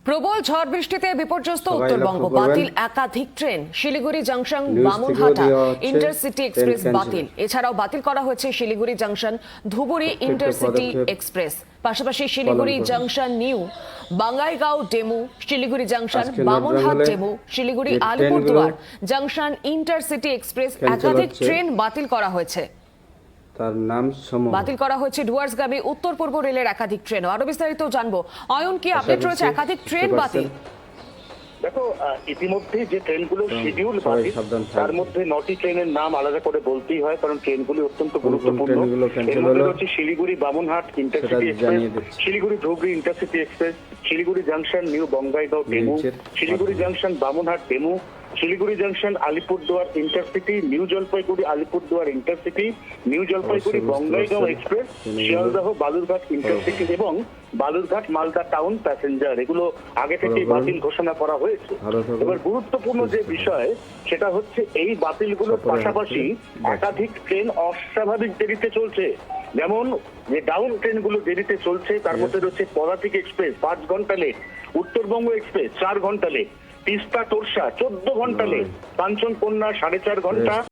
প্রবল ঝড় বৃষ্টিতে বিপর্যস্ত উত্তরবঙ্গ। বাতিল একাধিক train. Siliguri junction Bamunhata intercity express বাতিল। এছাড়াও বাতিল করা হয়েছে Siliguri junction Dhubri intercity express. পাশাপাশি Siliguri junction new Bongaigaon DEMU, Siliguri junction Bamunhat DEMU, Siliguri Alipurduar junction intercity express একাধিক ট্রেন বাতিল করা হয়েছে। তার নাম বাতিল করা হয়েছে ডুয়ার্সগামী উত্তর পূর্ব রেলের একাধিক ট্রেন। আরো বিস্তারিত জানবো। অয়ন, কি আপডেট রয়েছে? একাধিক ট্রেন বাতিল। দেখো, ইতিমধ্যে যে ট্রেনগুলো শিডিউল বাতিল তার মধ্যে 9টি ট্রেনের নাম আলাদা করে বলতেই হয়, কারণ ট্রেনগুলি অত্যন্ত গুরুত্বপূর্ণ। এর মধ্যে রয়েছে Siliguri Bamunhat intercity express, Siliguri Dhubri intercity express, Siliguri junction new Bongaigaon DEMU, Siliguri junction Bamunhat DEMU, Siliguri junction Alipurduar intercity, new Jalpaiguri Alipurduar intercity, new Jalpaiguri Bongaigaon express, Sealdah Balurghat intercity এবং বালুরঘাট মালদা টাউন প্যাসেঞ্জার। এগুলো আগে থেকেই বাতিল ঘোষণা করা হয়েছে। এবার গুরুত্বপূর্ণ যে বিষয় সেটা হচ্ছে এই বাতিলগুলোর পাশাপাশি একাধিক ট্রেন অস্বাভাবিক দেরিতে চলছে। যেমন যে ডাউন ট্রেনগুলো দেরিতে চলছে তার মধ্যে রয়েছে পদাতিক এক্সপ্রেস 5 ঘন্টা লেট, উত্তরবঙ্গ এক্সপ্রেস 4 ঘন্টা লেট, তিস্তা তোরসা 14 ঘন্টা লেট, কাঞ্চনকন্যা 4.5 ঘন্টা,